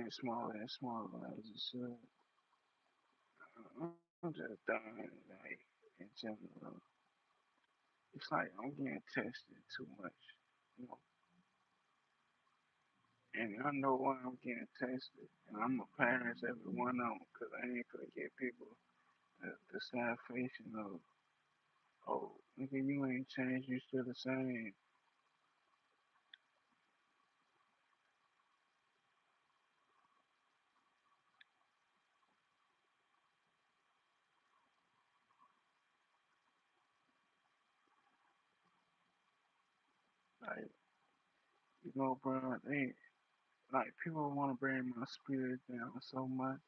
getting smaller and smaller as it should. I'm just done, like, in general. It's like I'm getting tested too much, you know. And I know why I'm getting tested, and I'm gonna pass every one of them because I ain't gonna get people the satisfaction of, oh, nigga, you ain't changed, you still the same, like, bro. They like people want to bring my spirit down so much,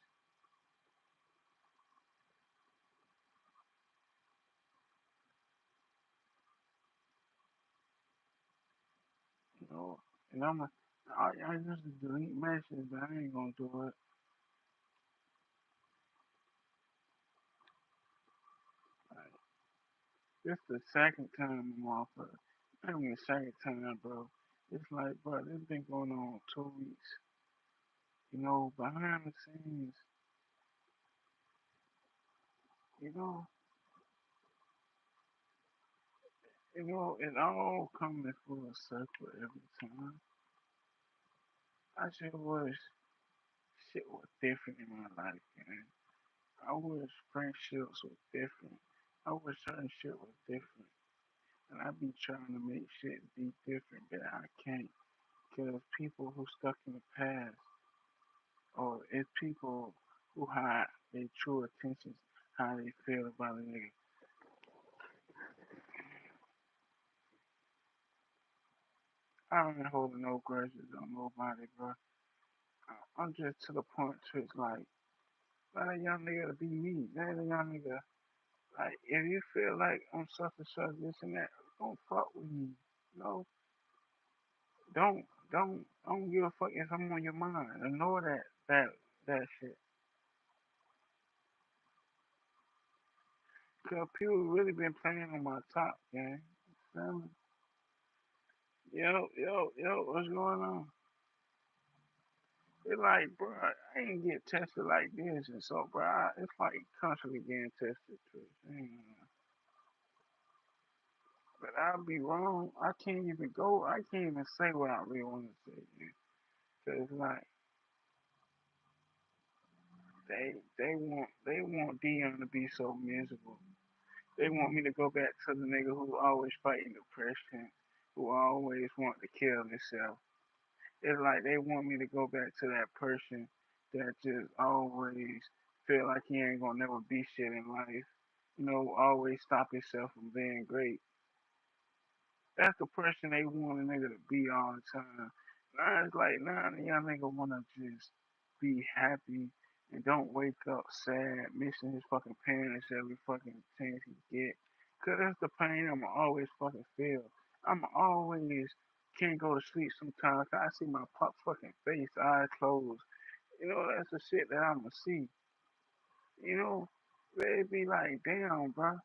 you know. And I used to delete messages, but I ain't gonna do it. Like, this the second time I'm off of it. I mean, the second time, bro. It's like, bro, this been going on 2 weeks. Behind the scenes, you know, it all coming full circle every time. I just wish shit was different in my life, man. I wish friendships were different. I wish certain shit was different. And I be trying to make shit be different, but I can't. Because people who stuck in the past, or it's people who hide their true intentions, how they feel about a nigga. I ain't holding no grudges on nobody, bro. I'm just to the point to it's like, let a young nigga to be me. Let a young nigga, like, if you feel like I'm such and such, this and that, don't fuck with me. No, don't give a fuck if I'm on your mind. Ignore that shit. Cause people really been playing on my top, gang. Feel. Yo, what's going on? It's like, bro, I ain't get tested like this, and so, bro, it's like constantly getting tested. But I'll be wrong. I can't even go. I can't even say what I really want to say, man. Cause like they want Dion to be so miserable. They want me to go back to the nigga who always fighting depression, who always want to kill himself. It's like they want me to go back to that person that just always feel like he ain't gonna never be shit in life. Always stop himself from being great. That's the person they want a nigga to be all the time. Now it's like, nah, y'all nigga wanna just be happy and don't wake up sad, missing his fucking parents every fucking chance he get. Cause that's the pain I'ma always fucking feel. I'ma always can't go to sleep sometimes. I see my pop fucking face, eyes closed. That's the shit that I'ma see. You know, they be like, damn, bro.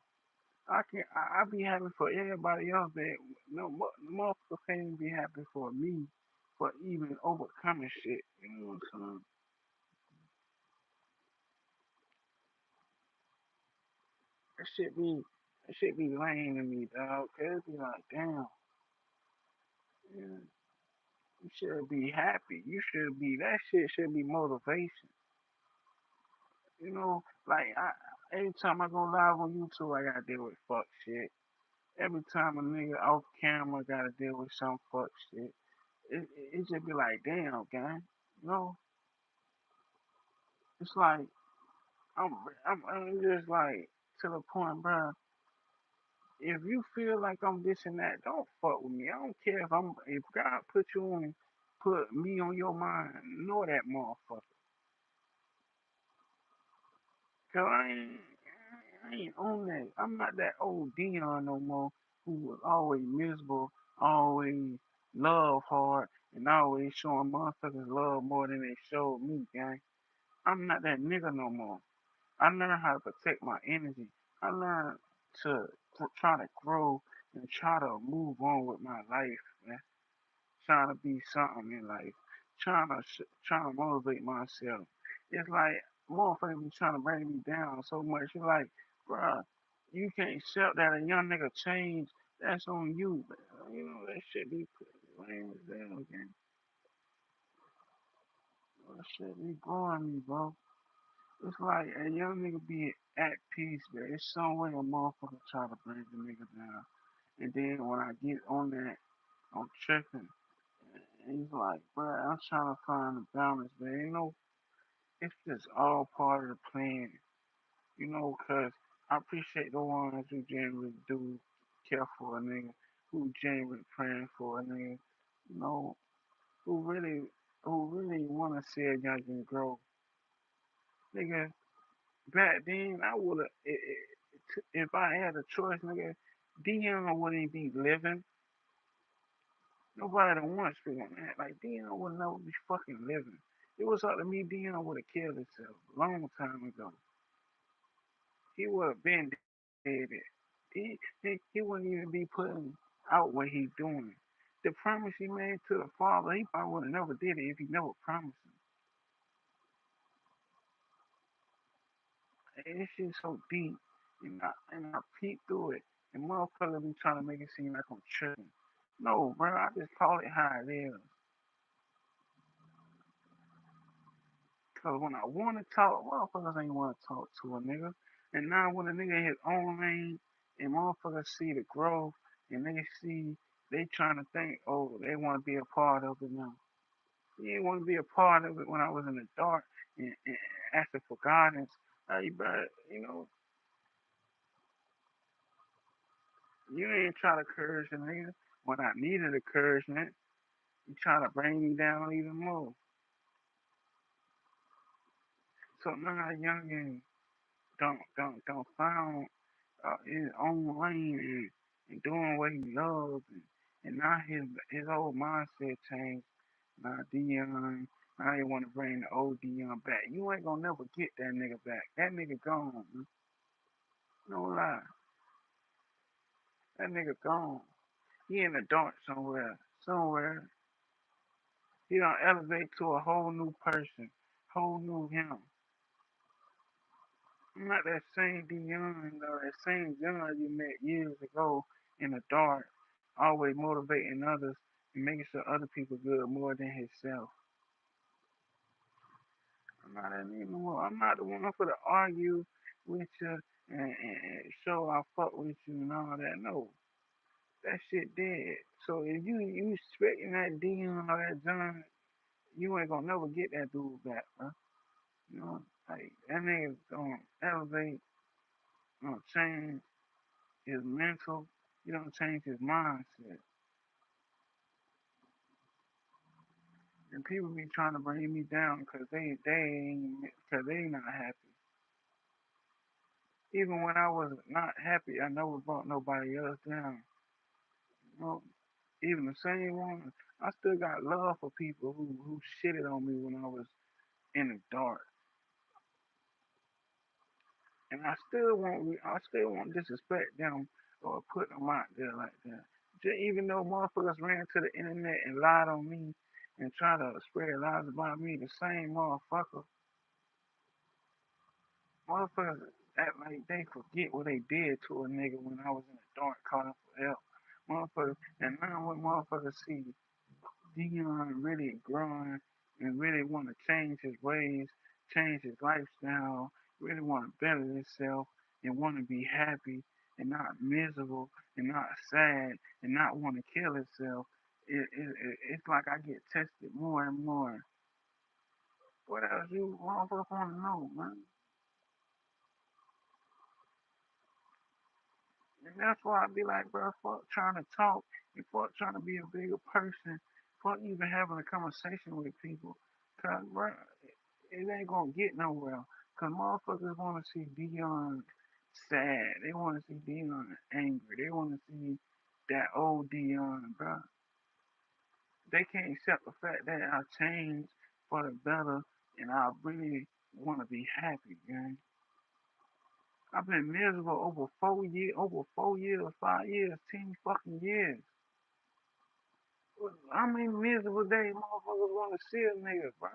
I be happy for everybody else, but motherfucker can't even be happy for me for even overcoming shit. You know what I'm saying? That shit be that shit be lame to me, dog. Cause it be like, damn, yeah, you should be happy. You should be that shit should be motivation. Like every time I go live on YouTube, I gotta deal with fuck shit. Every time a nigga off camera gotta deal with some fuck shit. It just be like, damn, gang. You know, it's like I'm I'm just like to the point, bro. If you feel like I'm this and that, don't fuck with me. I don't care if God put me on your mind. Know that motherfucker. Cause I ain't on that. I'm not that old Dion no more who was always miserable, always love hard, and always showing motherfuckers love more than they showed me, gang. I'm not that nigga no more. I learned how to protect my energy. I learned to try to grow and try to move on with my life, man. Trying to be something in life. trying to motivate myself. It's like motherfuckers be trying to bring me down so much. It's like, bruh, you can't accept that a young nigga change. That's on you. But, you know that shit be lame as hell, again. That shit be boring me, bro. It's like a young nigga be at peace, but it's some way a motherfucker try to bring the nigga down. And then when I get on that, I'm tripping. And he's like, bruh, I'm trying to find a balance, but ain't no, it's just all part of the plan, you know, cause I appreciate the ones who genuinely do care for a nigga, who genuinely praying for a nigga, you know, who really, who really want to see a youngin' grow. Nigga, back then I would have, if I had a choice, nigga, Dion wouldn't be living. Nobody don't want to speak on that. Like Dion would never be fucking living. It was up to me, Dion would have killed himself a long time ago. He would have been dead. He wouldn't even be putting out what he's doing. The promise he made to the father, he probably would have never did it if he never promised him. And this shit's so deep, and I peep through it, and motherfuckers be trying to make it seem like I'm tripping. No, bro, I just call it how it is. Cause when I want to talk, motherfuckers ain't want to talk to a nigga. And now when a nigga in his own lane, and motherfuckers see the growth, and they see, they trying to think, oh, they want to be a part of it now. You didn't want to be a part of it when I was in the dark and asking for guidance. Hey, bro, you know, you ain't try to encourage a nigga when I needed encouragement. You try to bring me down even more. So now youngin don't found his own lane and doing what he loves, and now his old mindset changed. Now Dion, now they want to bring the old Dion back. You ain't gonna never get that nigga back. That nigga gone, man. No lie, that nigga gone. He in the dark somewhere, somewhere. He don't elevate to a whole new person, whole new him. I'm not that same Dion though, that same John you met years ago in the dark, always motivating others and making sure other people good more than himself. I'm not that anymore. I'm not the one for to argue with you and show I fuck with you and all that. No, that shit dead. So if you expecting that Dion or that John, you ain't gonna never get that dude back, bro. You know, like that nigga's gonna elevate, gonna change his mental, you don't change his mindset. And people be trying to bring me down because they not happy. Even when I was not happy, I never brought nobody else down. You know, even the same one, I still got love for people who shitted on me when I was in the dark, and I still won't disrespect them or put them out there like that. Even though motherfuckers ran to the internet and lied on me and try to spread lies about me, the same motherfuckers act like they forget what they did to a nigga when I was in the dark calling for help. Motherfuckers, and now when motherfuckers see Dion really growing and really want to change his ways, change his lifestyle, really want to better himself and want to be happy and not miserable and not sad and not want to kill himself, it's like I get tested more and more. What else you motherfuckers want to know, man? And that's why I be like, bro, fuck trying to talk and fuck trying to be a bigger person, fuck even having a conversation with people. Cause, bro, it ain't gonna get nowhere. Cause motherfuckers wanna see Dion sad. They wanna see Dion angry. They wanna see that old Dion, bro. They can't accept the fact that I changed for the better and I really wanna be happy, gang. I've been miserable over 4 years, 5 years, 10 fucking years. How many miserable days motherfuckers want to see a nigga, bro?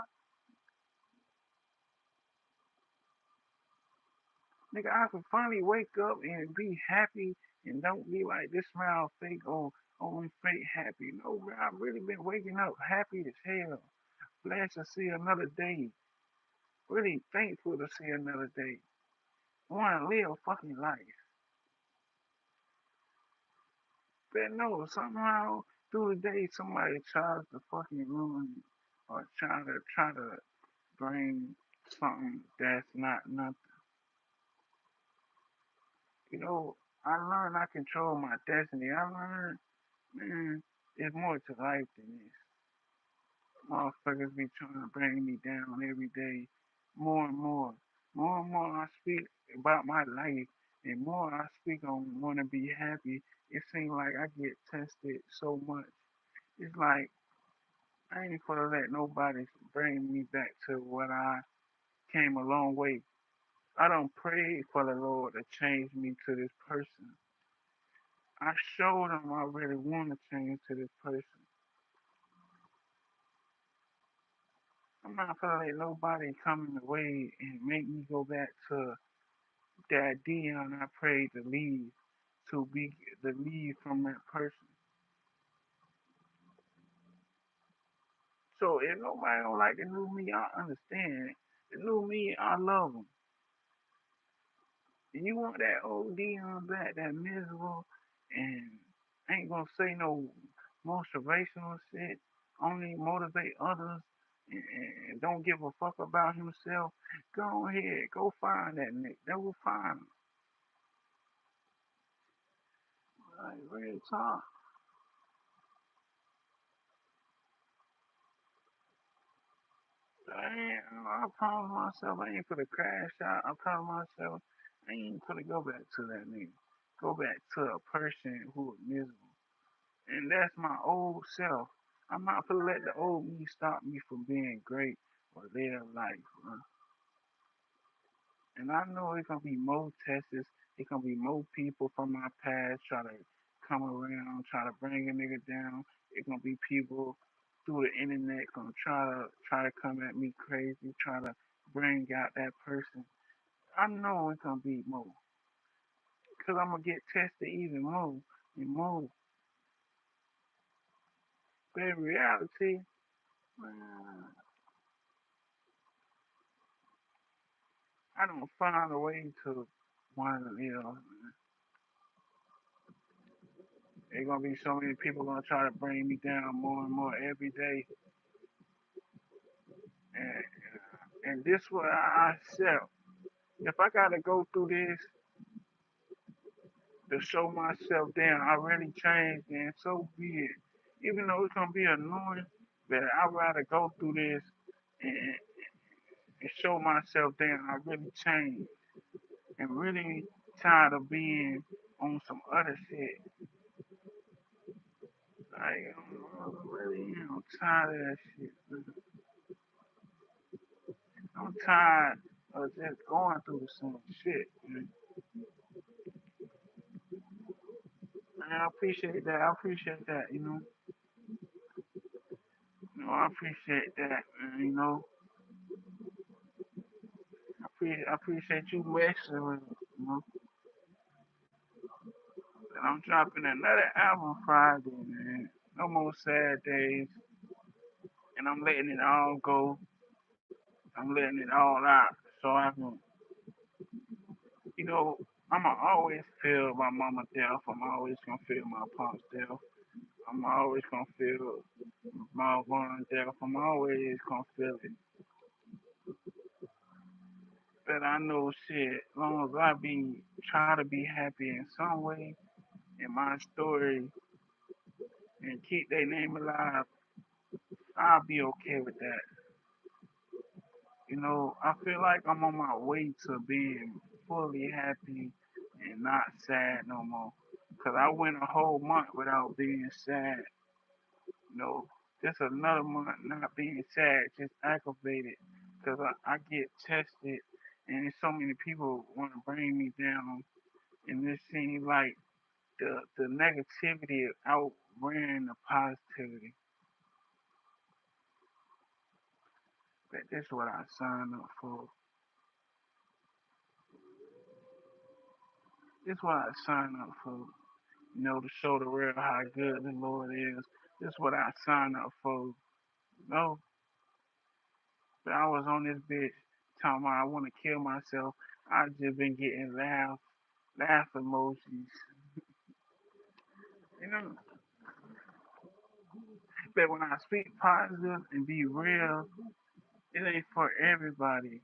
Nigga, I can finally wake up and be happy and don't be like this smile fake or I'm fake happy. No, bro, I've really been waking up happy as hell. Glad to see another day. Really thankful to see another day. Want to live a fucking life. But no, somehow through the day somebody tries to fucking ruin me or try to bring something that's not nothing. You know, I learned I control my destiny. I learned, man, there's more to life than this. Motherfuckers be trying to bring me down every day, more and more. More and more I speak about my life, and more I speak on want to be happy. It seems like I get tested so much. It's like I ain't gonna let nobody bring me back to what I came a long way. I don't pray for the Lord to change me to this person. I showed him I really want to change to this person. I'm not gonna let nobody come in the way and make me go back to that Dion I prayed to leave, to leave from that person. So if nobody don't like the new me, I understand. The new me, I love him. And you want that old Dion back, that miserable, and ain't gonna say no motivational shit, only motivate others, and don't give a fuck about himself. Go ahead, go find that nigga. They will find him. Like, real talk. I promise myself I ain't gonna crash out. I promise myself I ain't gonna go back to that nigga. Go back to a person who was miserable. And that's my old self. I'm not gonna let the old me stop me from being great or live life. And I know it's gonna be more tests. It's gonna be more people from my past try to come around, try to bring a nigga down. It's gonna be people through the internet gonna try to come at me crazy, try to bring out that person. I know it's gonna be more, cause I'm gonna get tested even more and more. But in reality, man, I don't find a way to want to live. There's gonna be so many people gonna try to bring me down more and more every day, and this what I accept. If I gotta go through this to show myself down, I really changed, and so be it. Even though it's gonna be annoying, but I'd rather go through this and, and show myself down. I really changed, and really tired of being on some other shit. Like, I'm tired of that shit. I'm tired of just going through the same shit. And I appreciate that. I appreciate that. I appreciate that. And, I appreciate you messing with me. And I'm dropping another album Friday, man. No more sad days. And I'm letting it all go. I'm letting it all out. So I can, you know, I'ma always feel my mama death. I'm always gonna feel my pop's death. I'm always gonna feel my one death. I'm always gonna feel it. But I know shit, as long as I be try to be happy in some way in my story and keep their name alive, I'll be okay with that. I feel like I'm on my way to being fully happy and not sad no more. Cause I went a whole month without being sad. Just another month not being sad, just aggravated. Cause I get tested and so many people want to bring me down. And it seems like the negativity wearing the positivity. But this is what I signed up for. This is what I signed up for. To show the world how good the Lord is. This is what I signed up for. No, but I was on this bitch talking about I want to kill myself. I just been getting laugh emojis. You know, but when I speak positive and be real, it ain't for everybody.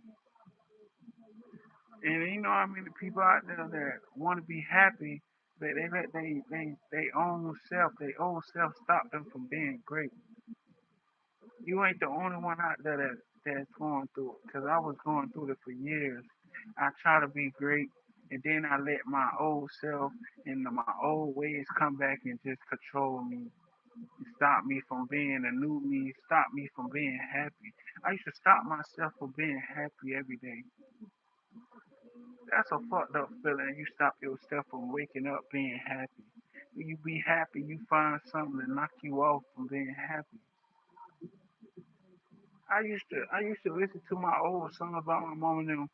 And I mean the people out there that want to be happy, but they let they own self stop them from being great. You ain't the only one out there that's going through it. Cause I was going through it for years. I try to be great, and then I let my old self and my old ways come back and just control me, and stop me from being a new me, stop me from being happy. I used to stop myself from being happy every day. That's a fucked up feeling. You stop yourself from waking up being happy. When you be happy, you find something to knock you off from being happy. I used to listen to my old songs about my mom and them.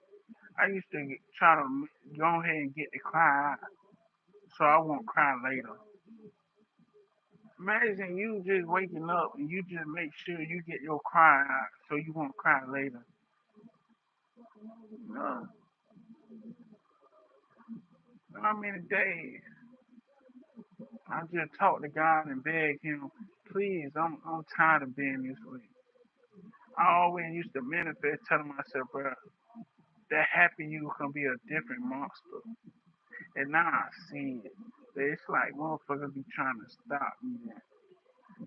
I used to try to go ahead and get the cry out so I won't cry later. Imagine you just waking up and you just make sure you get your cry out so you won't cry later. No, how many days I just talk to God and beg Him, please, I'm tired of being this way. I always used to manifest telling myself, bro, that happy you gonna be a different monster. And now I see it. But it's like motherfuckers be trying to stop me now.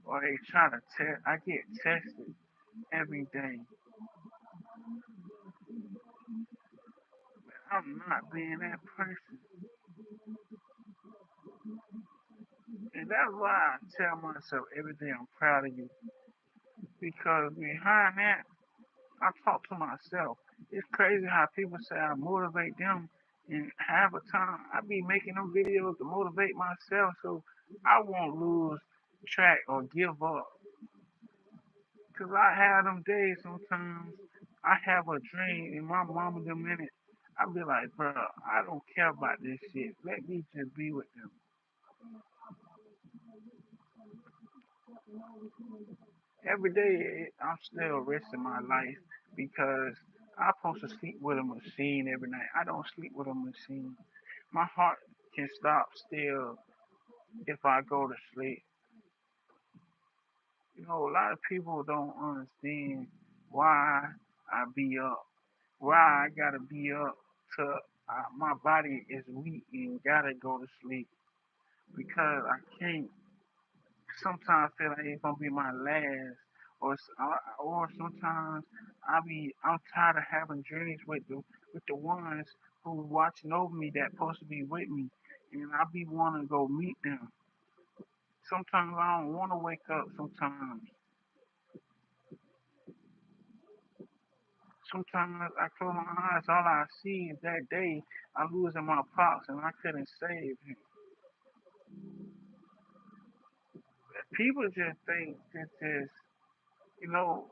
Or they try to test. I get tested every day. I'm not being that person. And that's why I tell myself every day I'm proud of you. Because behind that, I talk to myself. It's crazy how people say I motivate them, and half the time I be making them videos to motivate myself so I won't lose track or give up. Cause I have them days sometimes. I have a dream and my mama them in it. I be like, bro, I don't care about this shit. Let me just be with them. Every day I'm still risking my life because I'm supposed to sleep with a machine every night. I don't sleep with a machine. My heart can stop still if I go to sleep. A lot of people don't understand why I be up, why I gotta be up to my body is weak and gotta go to sleep because I can't. Sometimes feel like it's gonna be my last, or sometimes I'm tired of having dreams with the ones who watching over me that supposed to be with me, and I be wanting to go meet them. Sometimes I don't want to wake up. Sometimes I close my eyes, all I see is that day I losing my pops and I couldn't save him. People just think it's just, you know,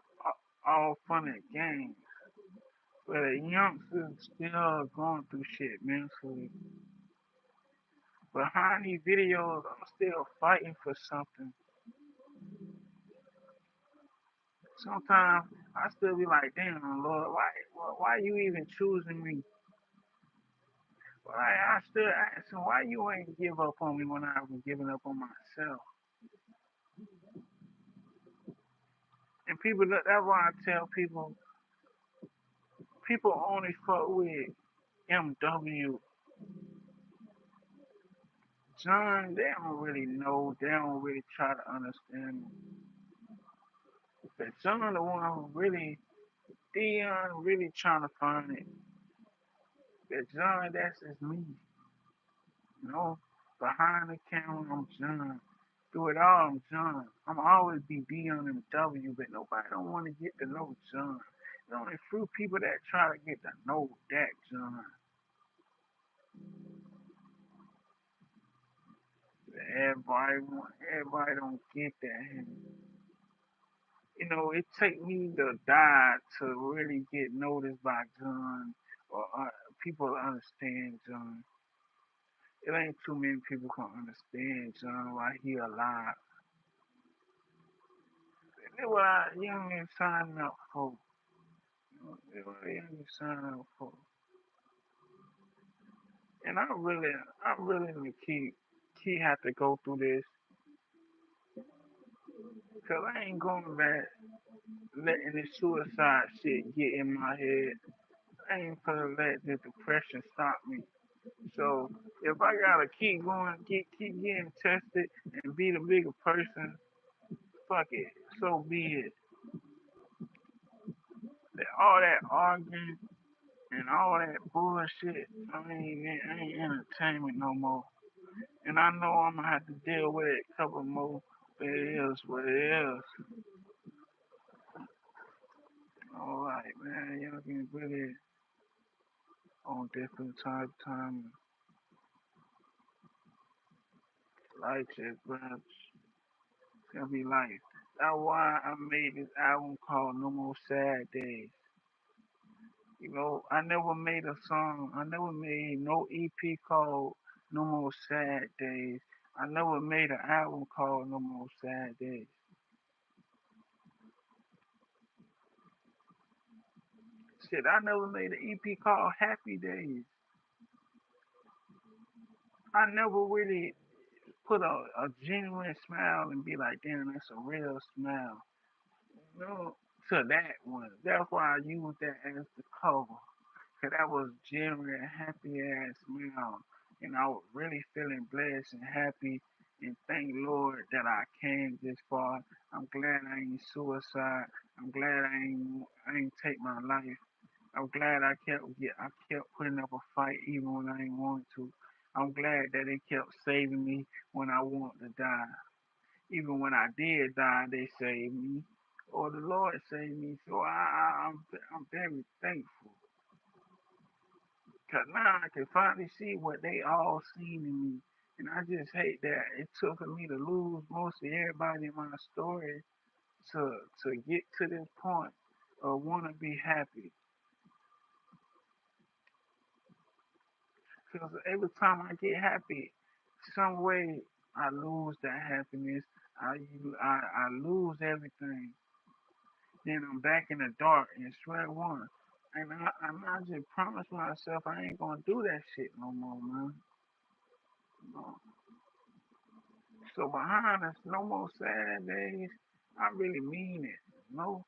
all fun and games. But a youngster still going through shit mentally. Behind these videos, I'm still fighting for something. Sometimes I still be like, damn, Lord, why you even choosing me? I still ask him, why you ain't give up on me when I was giving up on myself? And that's why I tell people only fuck with MW. John, they don't really know. They don't really try to understand. But John, the one who really, Dion, really trying to find it. But John, that's just me. You know, behind the camera, I'm John. Through it all, I'm John. I'm always be Dion MW, but nobody don't want to get to know John. There's only few people that try to get to know that John. Everybody don't get that. And, it take me to die to really get noticed by John or people to understand John. It ain't too many people can understand John while he alive. That's what I young and signing up for. That's what I young and signing up for. And I really the key have to go through this because I ain't going back letting this suicide shit get in my head. I ain't gonna let the depression stop me. So if I gotta keep going, keep getting tested and be the bigger person, fuck it. So be it. All that arguing and all that bullshit, I ain't entertainment no more. And I know I'm gonna have to deal with it a couple more. But it is what it is. All right, man. Y'all can really on different type time. Life just bruh. It's gonna be life. That's why I made this album called No More Sad Days. I never made a song. I never made no EP called No More Sad Days. I never made an album called No More Sad Days. Shit, I never made an EP called Happy Days. I never really put a genuine smile and be like, damn, that's a real smile. No, to that one. That's why I used that as the cover. Cause that was genuine, happy ass smile. And I was really feeling blessed and happy and thank Lord that I came this far. I'm glad I ain't suicide. I'm glad I ain't take my life. I'm glad I kept putting up a fight even when I didn't want to. I'm glad that they kept saving me when I wanted to die. Even when I did die, they saved me, or the Lord saved me. So I'm very thankful. Cause now I can finally see what they all seen in me, and I just hate that it took me to lose most of everybody in my story to get to this point of want to be happy. Because every time I get happy, some way I lose that happiness. I lose everything. Then I'm back in the dark and swear one. And I just promised myself I ain't gonna do that shit no more, man. No. So behind us, no more sad days. I really mean it. No,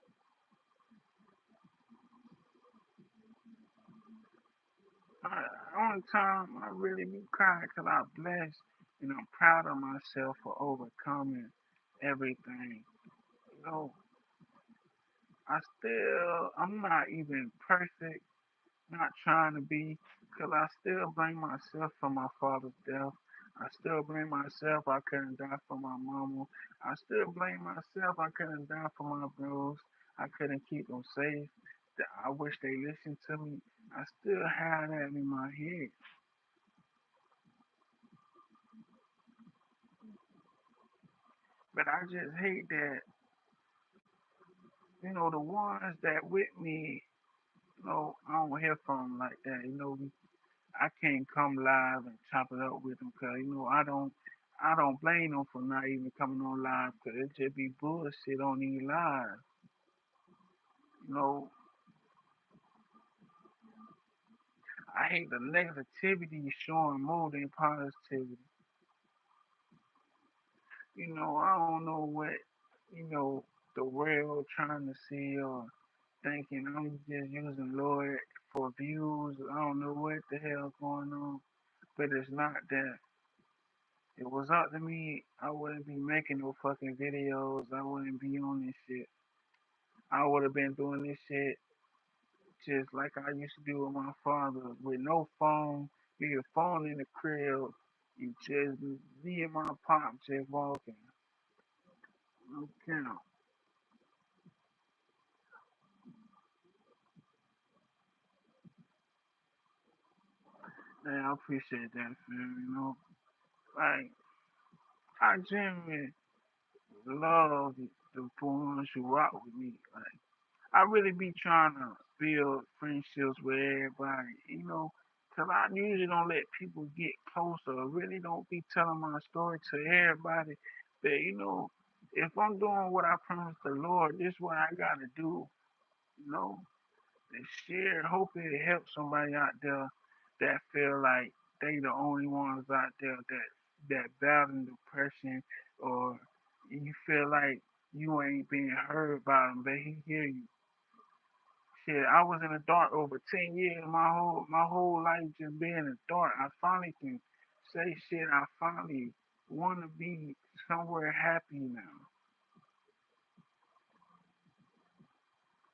only time I really be crying because I'm blessed and I'm proud of myself for overcoming everything. You know, I'm not even perfect, not trying to be, because I still blame myself for my father's death. I still blame myself I couldn't die for my mama. I still blame myself I couldn't die for my bros. I couldn't keep them safe. I wish they listened to me. I still have that in my head. But I just hate that, the ones that with me, I don't hear from 'em like that. I can't come live and chop it up with them because I don't blame them for not even coming on live because it just be bullshit on these live. You know, I hate the negativity showing more than positivity. I don't know what the world trying to see or thinking I'm just using Lord for views. I don't know what the hell going on, but it's not that. It was up to me, I wouldn't be making no fucking videos. I wouldn't be on this shit. I would have been doing this shit just like I used to do with my father, with no phone, leave a phone in the crib, and just me and my pop just walking. Okay, man, I appreciate that, fam. Like I genuinely love the ones who rock with me. Like I really be trying to build friendships with everybody, cause I usually don't let people get closer. I really don't be telling my story to everybody. But if I'm doing what I promised the Lord, this is what I gotta do. You know, and share. Hope it helps somebody out there that feel like they the only ones out there that battling depression, or you feel like you ain't being heard by them, but he hear you. Shit, I was in the dark over 10 years. My whole life just being in the dark. I finally can say shit. I finally want to be somewhere happy now.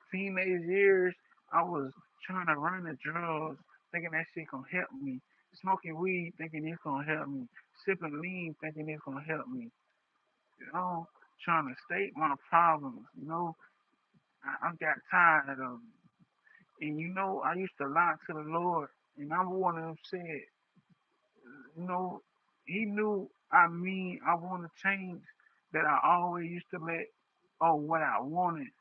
Teenage years, I was trying to run the drugs, thinking that shit gonna help me. Smoking weed, thinking it's gonna help me. Sipping lean, thinking it's gonna help me. You know, trying to state my problems. I got tired of them. And I used to lie to the Lord, and I'm one of them said, you know, He knew I want to change. That I always used to let, what I wanted.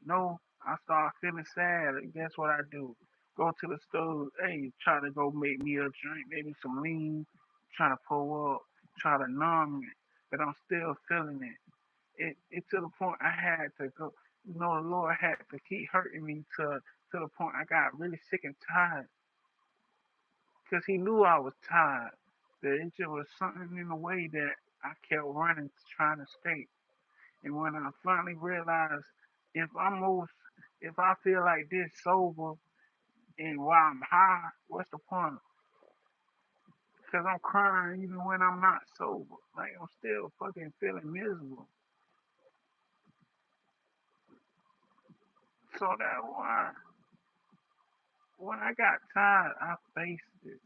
No, I start feeling sad. Guess what I do? Go to the store. Hey, try to go make me a drink, maybe some lean. Try to pull up, try to numb it, but I'm still feeling it. It to the point I had to go. The Lord had to keep hurting me to the point I got really sick and tired, because He knew I was tired. That it just was something in the way that I kept running, trying to escape. And when I finally realized, if I'm most, if I feel like this sober and while I'm high, what's the point? Because I'm crying even when I'm not sober. Like I'm still fucking feeling miserable. So that why when I got tired, I faced it.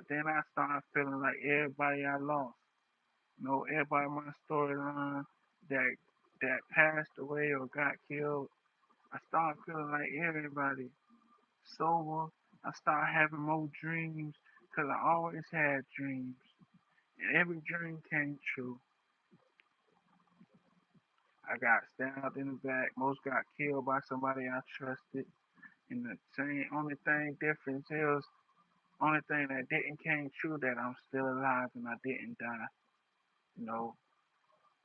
Then I started feeling like everybody I lost. Everybody in my storyline that passed away or got killed. I started feeling like everybody. Sober, I started having more dreams because I always had dreams. And every dream came true. I got stabbed in the back. Most got killed by somebody I trusted. And the same only thing difference is only thing that didn't came true that I'm still alive and I didn't die. You know,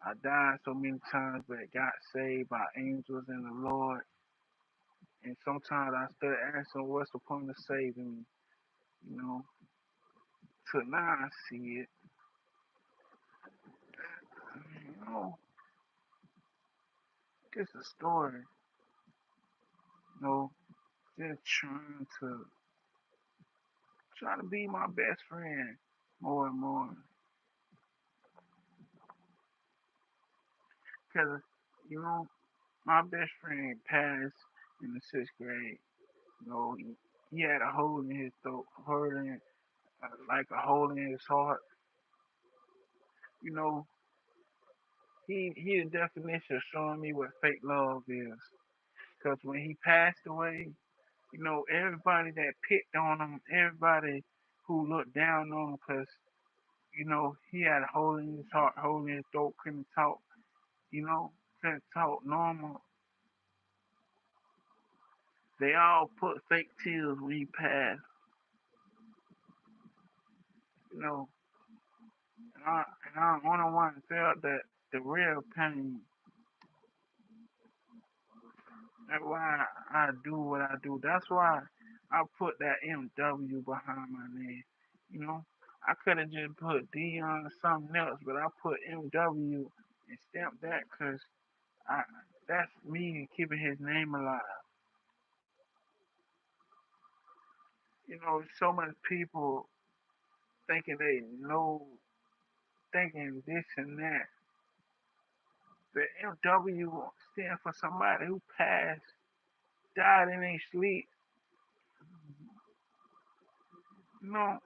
I died so many times but got saved by angels and the Lord. And sometimes I still ask him what's the point of saving me, you know. So now I see it. You know, just a story. You know, just trying to be my best friend more and more. Cause my best friend passed in the sixth grade. He had a hole in his throat, hurting like a hole in his heart. You know, he the definition of showing me what fake love is. Cause when he passed away, everybody that picked on him, everybody who looked down on him, cause he had a hole in his heart, hole in his throat, couldn't talk, you know, couldn't talk normal. They all put fake tears when he passed, you know, and I'm the only one that felt that the real pain. That's why I do what I do. That's why I put that MW behind my name. You know, I could have just put Dion or something else, but I put MW and stamped that because I that's me keeping his name alive. So many people thinking they know, thinking this and that. But MW stands for somebody who passed, died in their sleep. You know,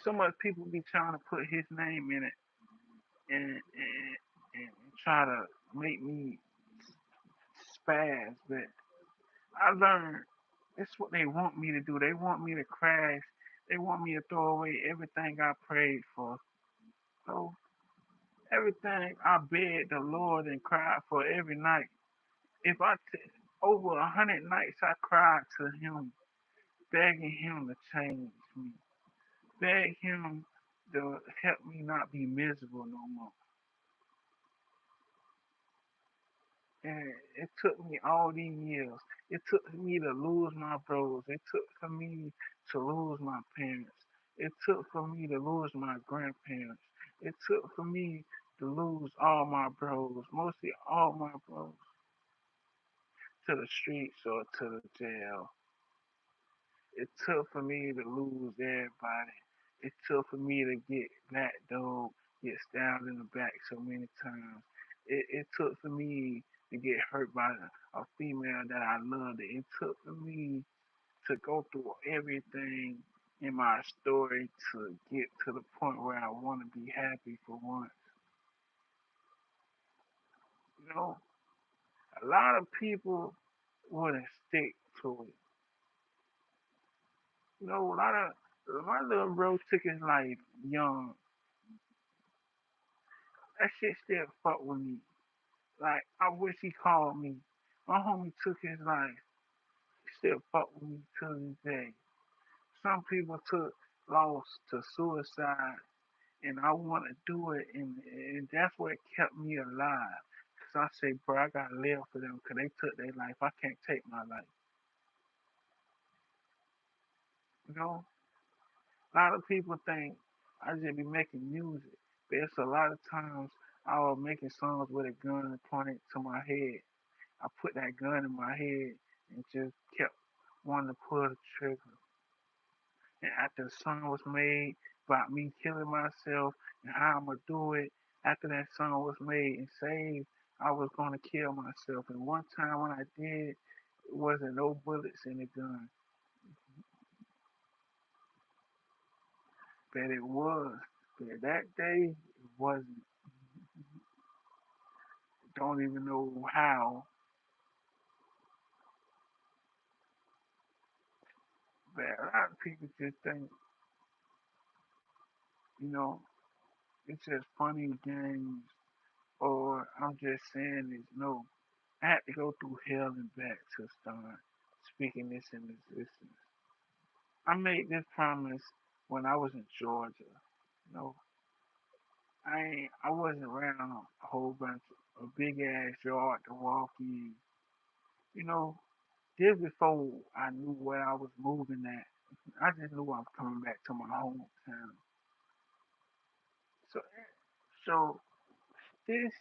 so much people be trying to put his name in it and try to make me spaz, but I learned it's what they want me to do. They want me to crash. They want me to throw away everything I prayed for. So everything I begged the Lord and cried for every night. If over 100 nights I cried to Him, begging Him to change me, beg Him to help me not be miserable no more. And it took me all these years. It took me to lose my bros. It took for me to lose my parents. It took for me to lose my grandparents. It took for me to lose all my bros, mostly all my bros, to the streets or to the jail. It took for me to lose everybody. It took for me to get black dog, get stabbed in the back so many times. It took for me to get hurt by a female that I loved. It took for me to go through everything in my story to get to the point where I want to be happy for once. You know, a lot of people wouldn't stick to it. You know, a lot of my little bro took his life young. That shit still fuck with me. Like, I wish he called me. My homie took his life. He still fuck with me to this day. Some people took loss to suicide, and I want to do it, and that's what kept me alive. Cause I say, bro, I gotta live for them, cause they took their life. I can't take my life. You know, a lot of people think I just be making music, but it's a lot of times I was making songs with a gun pointed to my head. I put that gun in my head and just kept wanting to pull the trigger. And after the song was made about me killing myself and how I'm gonna do it, after that song was made and saved, I was gonna kill myself. And one time when I did, it wasn't no bullets in the gun, but it was. But that day, it wasn't. Don't even know how. But a lot of people just think, you know, it's just funny games, or I'm just saying this. No, I had to go through hell and back to start speaking this in existence. I made this promise when I was in Georgia. You know, I wasn't around a whole bunch of big ass yard to walk in. You know, this before I knew where I was moving at. I just knew I was coming back to my hometown. So so this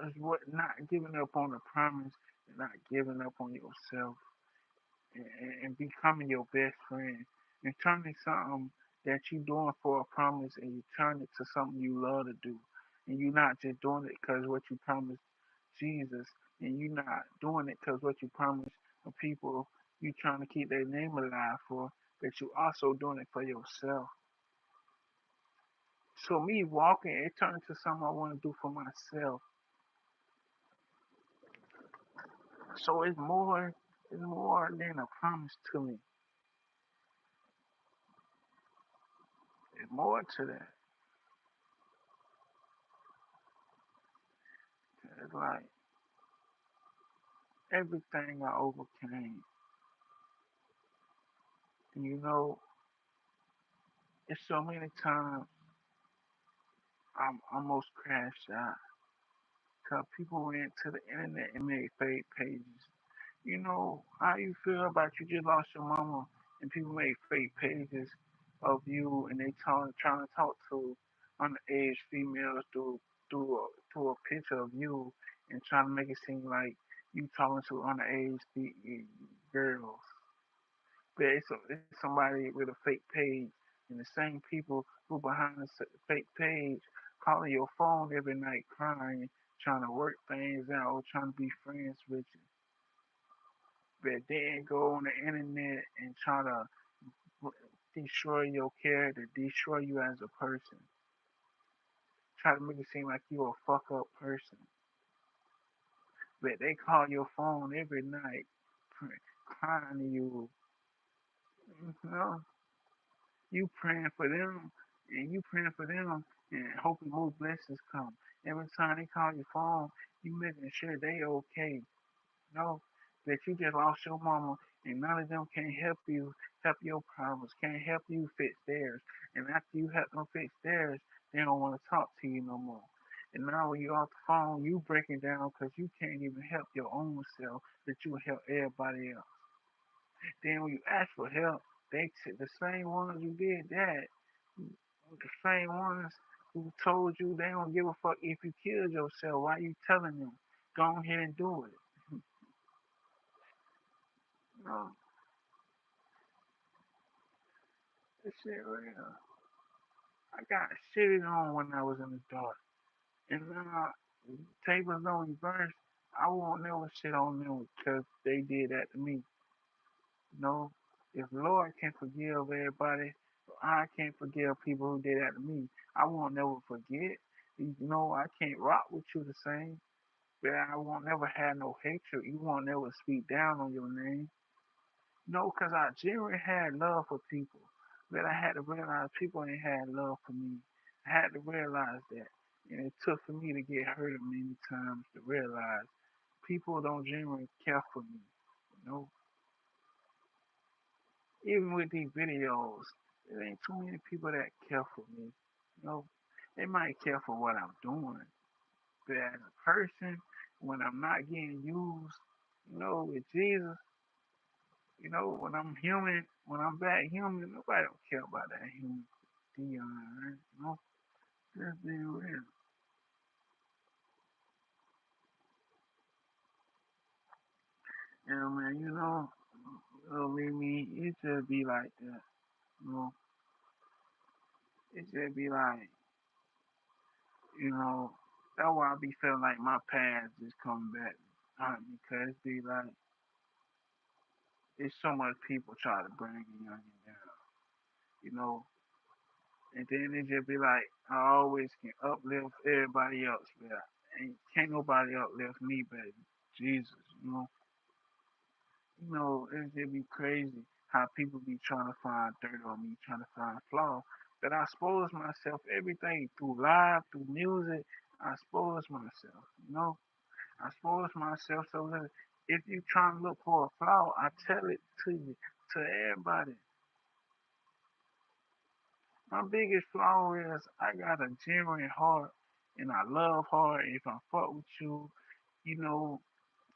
is what not giving up on the promise and not giving up on yourself, and becoming your best friend and turning something that you doing for a promise and you turn it to something you love to do. And you're not just doing it because what you promised Jesus, and you're not doing it because what you promised the people you trying to keep their name alive for, but you also doing it for yourself. So me walking, it turned to something I want to do for myself. So it's more than a promise to me. It's more to that. It's like everything I overcame. And you know, it's so many times I'm almost crashed out because people went to the internet and made fake pages. You know how you feel about you just lost your mama and people made fake pages of you and they trying to talk to underage females through a picture of you and trying to make it seem like you talking to underage girls. But it's somebody with a fake page, and the same people who behind the fake page calling your phone every night crying, trying to work things out, trying to be friends with you. But then go on the internet and try to destroy your character, destroy you as a person. Try to make it seem like you're a fuck up person. But they call your phone every night, crying to you. You know, you praying for them, and you praying for them and hoping more blessings come. Every time they call your phone, you making sure they okay. No, that you just lost your mama and none of them can help you help your problems, can't help you fix theirs. And after you help them fix theirs, they don't want to talk to you no more. And now when you're off the phone, you breaking down because you can't even help your own self, that you help everybody else. Then when you ask for help, the same ones who did that, the same ones who told you they don't give a fuck if you killed yourself. Why you telling them? Go ahead and do it. No, this shit real. I got shitted on when I was in the dark. And now, tables don't reverse. I won't never shit on them because they did that to me. No, if Lord can forgive everybody, I can't forgive people who did that to me. I won't never forget. You know, I can't rock with you the same, but I won't never have no hatred. You won't never speak down on your name. No, because I genuinely had love for people. But I had to realize people ain't had love for me. I had to realize that. And it took for me to get hurt many times to realize people don't genuinely care for me. You know, even with these videos, there ain't too many people that care for me. You know, they might care for what I'm doing, but as a person, when I'm not getting used, with Jesus, when I'm human, when I'm back human, nobody don't care about that human Dion, right? Just being real. Yeah, man, leave me, it just be like that. You know, it just be like, you know, that's why I be feeling like my past just come back. Because it be like, it's so much people try to bring me young and down, you know, and then it just be like, I always can uplift everybody else, but ain't can't nobody uplift me, but Jesus, it just be crazy how people be trying to find dirt on me, trying to find flaw. But I expose myself everything through live, through music. I expose myself, I expose myself so that if you trying to look for a flaw, I tell it to you, to everybody. My biggest flaw is I got a genuine heart and I love hard. If I fuck with you, you know,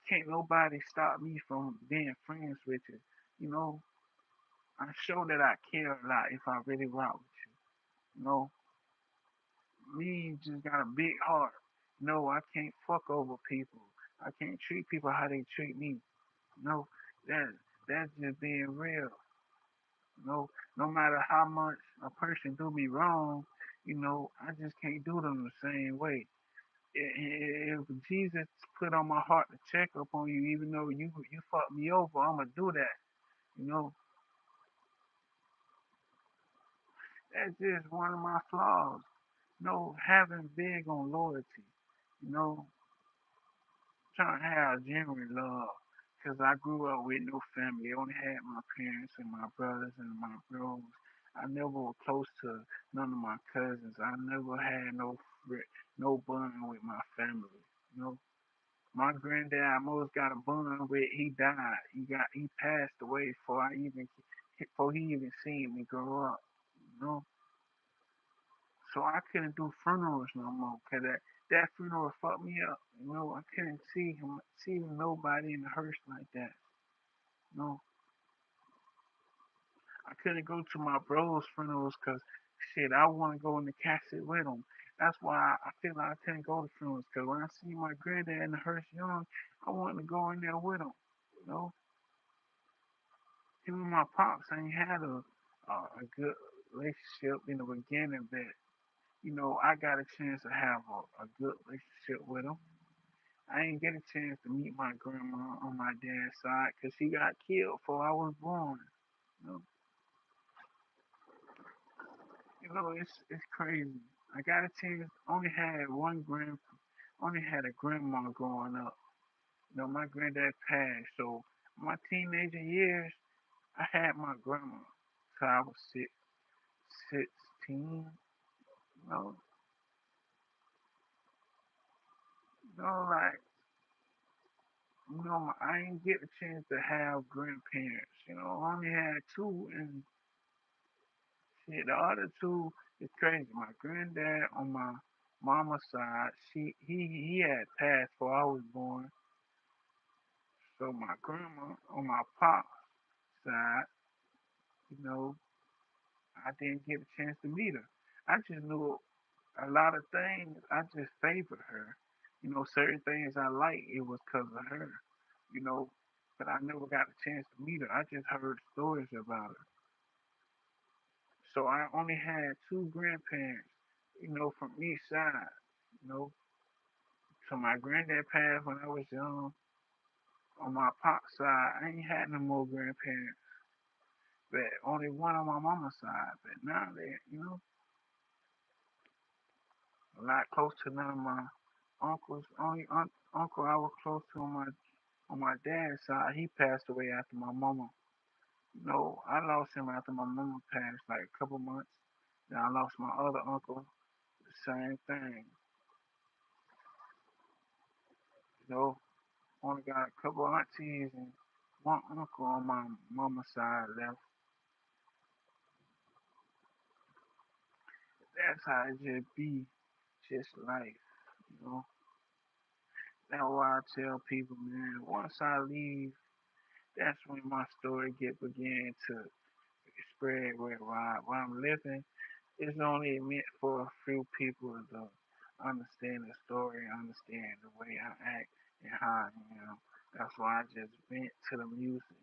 can't nobody stop me from being friends with you. You know, I show that I care a lot if I really rock with you. Me just got a big heart. No, I can't fuck over people. I can't treat people how they treat me. No, that that's just being real. No matter how much a person do me wrong, I just can't do them the same way. If Jesus put on my heart to check up on you, even though you fucked me over, I'ma do that. You know, that's just one of my flaws. Having big on loyalty. You know, trying to have genuine love. Cause I grew up with no family. I only had my parents and my brothers and my bros. I never was close to none of my cousins. I never had no bond with my family. You know, my granddad I most got a bond with. He died. He passed away before he even seen me grow up. You know, so I couldn't do funerals no more. Cause that funeral fucked me up. I couldn't see nobody in the hearse like that. No, I couldn't go to my bros' funerals because shit, I want to go in the casket with them. That's why I feel like I couldn't go to funerals because when I see my granddad in the hearse young, I wanted to go in there with him. You know, even my pops ain't had a good relationship in the beginning, but I got a chance to have a good relationship with him. I didn't get a chance to meet my grandma on my dad's side because she got killed before I was born. You know, it's crazy. I got a chance. Only had a grandma growing up. My granddad passed, so my teenager years, I had my grandma till I was 6. 16. You know, like I didn't get a chance to have grandparents. I only had two, and shit, the other two is crazy. My granddad on my mama's side, he had passed before I was born. So my grandma on my pop's side, you know, I didn't get a chance to meet her. I just knew a lot of things. I just favored her. Certain things I like, it was because of her. You know, but I never got a chance to meet her. I just heard stories about her. So I only had two grandparents, from each side. You know, so my granddad passed when I was young. On my pop's side, I ain't had no more grandparents, but only one on my mama's side. But now they, I'm not close to none of my uncles. Only uncle I was close to on my dad's side, he passed away after my mama. I lost him after my mama passed, like a couple months. Then I lost my other uncle, the same thing. You know, only got a couple aunties and one uncle on my mama's side left. That's how it just be, just life. You know, that's why I tell people, man. Once I leave, that's when my story get begin to spread worldwide. While I'm living, it's only meant for a few people to understand the story, understand the way I act and how I am. That's why I just vent to the music.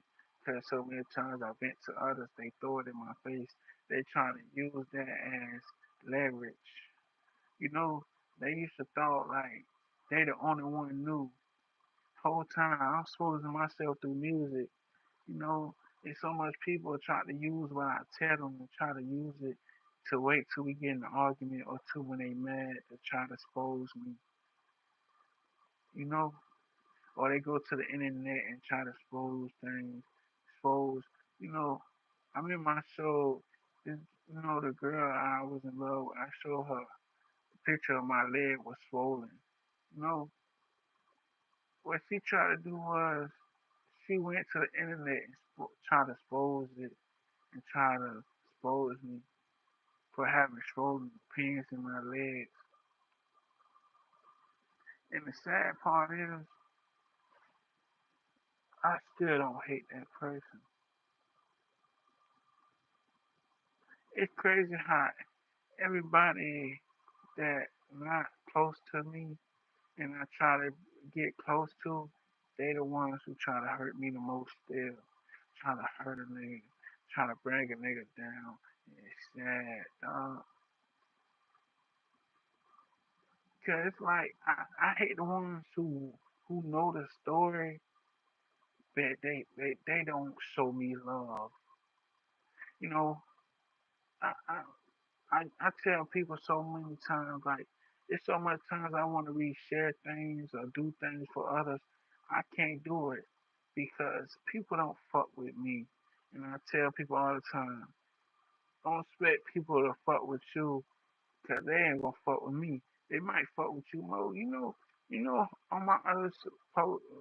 Because so many times I vent to others, they throw it in my face. They trying to use that as leverage. You know, they used to thought like they the only one knew. Whole time I'm exposing myself through music. You know, there's so much people try to use what I tell them and try to use it to wait till we get in an argument or two when they mad to try to expose me, you know, or they go to the internet and try to expose things, expose, you know. I'm in my show, this, the girl I was in love with, I showed her a picture of my leg was swollen. You know, what she tried to do was she went to the internet and tried to expose it and try to expose me for having swollen pains in my legs. And the sad part is, I still don't hate that person. It's crazy how everybody that not close to me and I try to get close to, they the ones who try to hurt me the most still. Try to hurt a nigga, try to bring a nigga down. It's sad, dog. Cause it's like I hate the ones who know the story, but they don't show me love. You know, I, I I tell people so many times, like, it's so much times I want to reshare things or do things for others. I can't do it because people don't fuck with me. And I tell people all the time, don't expect people to fuck with you because they ain't gonna fuck with me. They might fuck with you more. On my other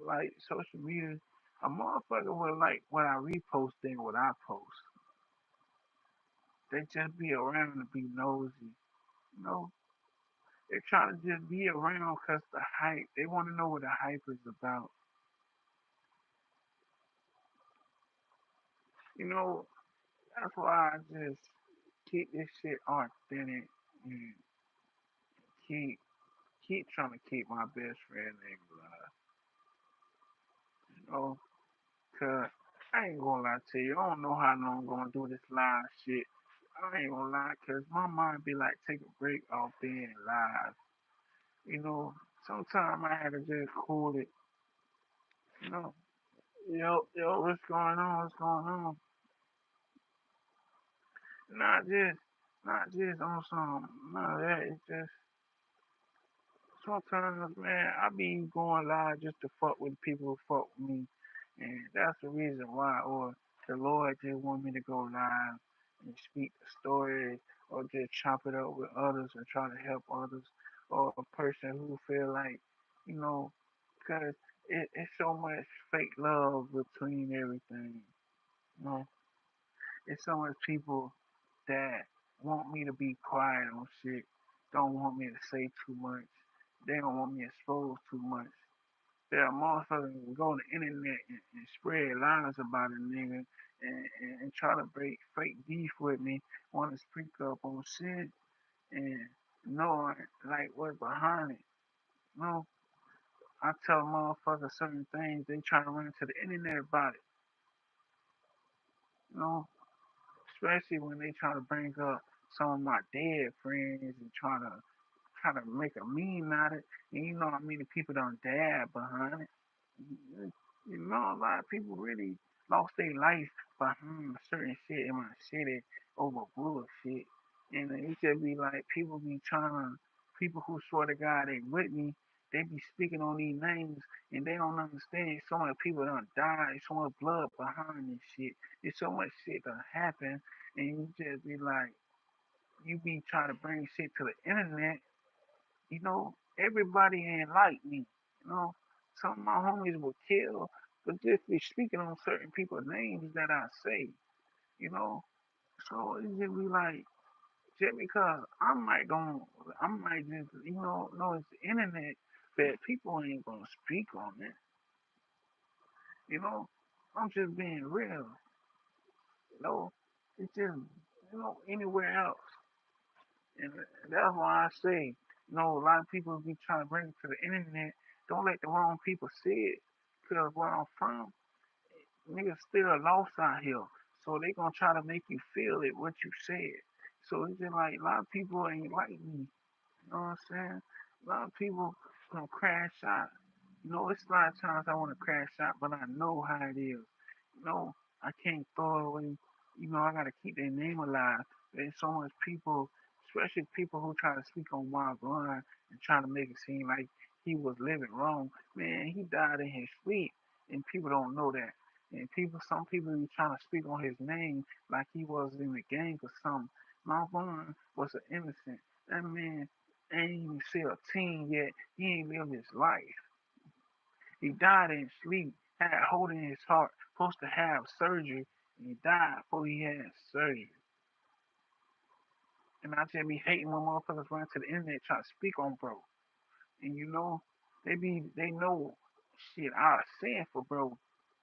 like social media, a motherfucker will like what I repost than what I post. They just be around to be nosy. You know, they're trying to just be around because the hype. They want to know what the hype is about. You know, that's why I just keep this shit authentic and keep keep trying to keep my best friend name alive. You know, cause I ain't gonna lie to you. I don't know how long I'm gonna do this live shit. I ain't gonna lie, cause my mind be like, take a break off being live. You know, sometimes I had to just cool it. You know, yo, what's going on? What's going on? Not just, not just on some, none of that. It's just sometimes, man, I be going live just to fuck with people who fuck with me, and that's the reason why. Or the Lord just want me to go live, and speak the story or just chop it up with others and try to help others or a person who feel like, you know, because it's so much fake love between everything. You know, it's so much people that want me to be quiet on shit, don't want me to say too much, they don't want me exposed too much. There are motherfuckers who go on the internet and spread lies about a nigga and try to break fake beef with me, want to speak up on shit and knowing like what's behind it. You know, I tell motherfuckers certain things, they try to run to the internet about it. You know, especially when they try to bring up some of my dead friends and try to make a meme out of it. And you know how many people don't dab behind it. You know, a lot of people really lost their life behind certain shit in my city over bullshit. And it just be like people be trying to, people who swear to God they with me, they be speaking on these names and they don't understand. So many people done died, so much blood behind this shit. There's so much shit that happen, and you just be like, you be trying to bring shit to the internet. You know, everybody ain't like me. You know, some of my homies will kill, but just be speaking on certain people's names that I say. You know, so it just be like, just because I might just, know it's the internet, but people ain't gonna speak on it. You know, I'm just being real. You know, it's just, anywhere else. And that's why I say, a lot of people be trying to bring it to the internet. Don't let the wrong people see it. Because where I'm from, niggas still lost out here. So they gonna try to make you feel it, what you said. So it's just like a lot of people ain't like me. You know what I'm saying? A lot of people gonna crash out. It's a lot of times I want to crash out, but I know how it is. I can't throw it away. I gotta keep their name alive. There's so much people, especially people who try to speak on Wild Blind and try to make it seem like he was living wrong. Man, he died in his sleep, and people don't know that. And some people be trying to speak on his name like he was in the gang or something. Mount Vaughn was an innocent. That man ain't even see a teen yet. He ain't lived his life. He died in sleep, had a hole in his heart, supposed to have surgery, and he died before he had surgery. And I just be hating when motherfuckers run to the internet trying to speak on bro. And they know shit I saying for bro.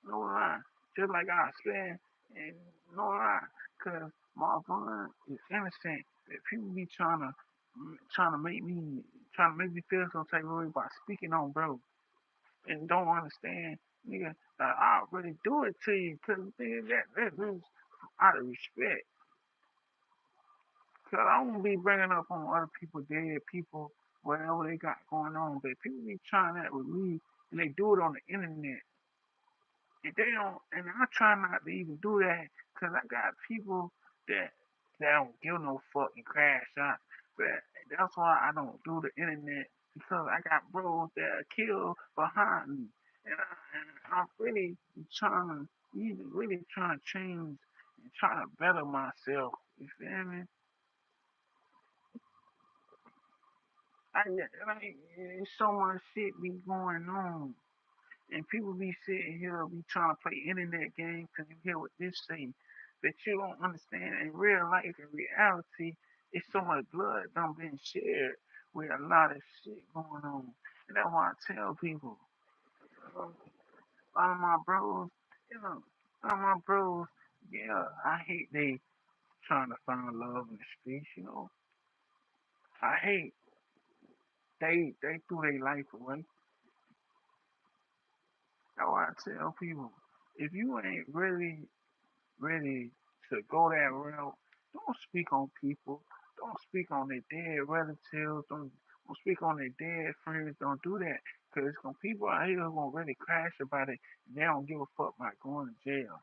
No lie. Just like I said, and no lie. Cause Marvin is innocent. If people be trying to make me feel some type of way by speaking on bro and don't understand, nigga, that I'll really do it to you, cause nigga, that is out of respect. Cause I won't be bringing up on other people, dead people, whatever they got going on, but people be trying that with me, and they do it on the internet. And they don't, and I try not to even do that, cause I got people that don't give no fuck and crash out. But that's why I don't do the internet, because I got bros that are killed behind me, and I'm really trying to, really trying to change and trying to better myself. You feel me? Like, so much shit be going on. And people be sitting here, be trying to play internet games because you hear what this say. That you don't understand in real life, in reality, it's so much blood done been shared with a lot of shit going on. And that's why I tell people, a lot of my bros, a lot of my bros, yeah, I hate they trying to find love in the streets. I hate they threw their life away. That's why I tell people, if you ain't really ready to go that route, don't speak on people. Don't speak on their dead relatives. Don't speak on their dead friends. Don't do that. Because people out here who gonna really crash about it, and they don't give a fuck about going to jail.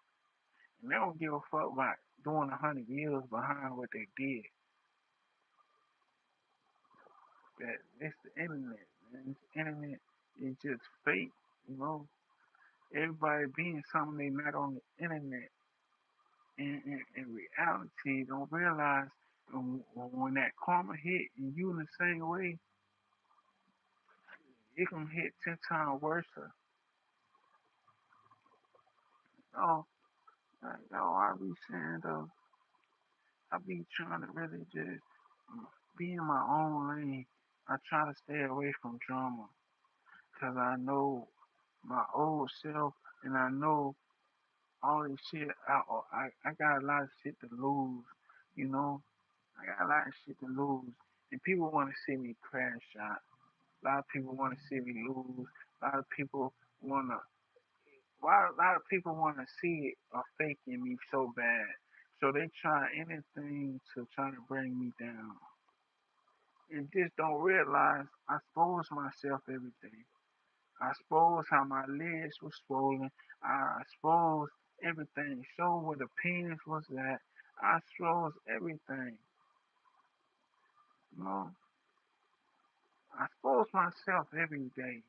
And they don't give a fuck about doing 100 years behind what they did. That it's the internet, man. This internet is just fake, you know. Everybody being something they not on the internet. in reality, don't realize when that karma hit and you in the same way, it can hit 10 times worse. Oh, I be saying though, I be trying to really just be in my own lane. I try to stay away from drama because I know my old self and I know all this shit. I got a lot of shit to lose, you know. I got a lot of shit to lose, and people want to see me crash out. A lot of people want to see me lose. A lot of people want to. Why a lot of people want to see a fake in me so bad, so they try anything to try to bring me down, and just don't realize I expose myself every day. I suppose how my legs was swollen. I suppose everything. Show where the penis was at. I suppose everything. You know, I suppose myself every day.